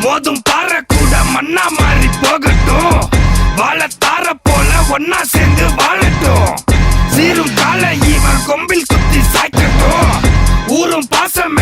மோதும் பாறை கூட மண்ணா மாறி போகட்டும். வாழத்தார போல ஒன்னா சேர்ந்து வாழட்டும். சீரும் கால இவன் கொம்பில் குத்தி சாய்க்கட்டும். ஊரும் பாசம்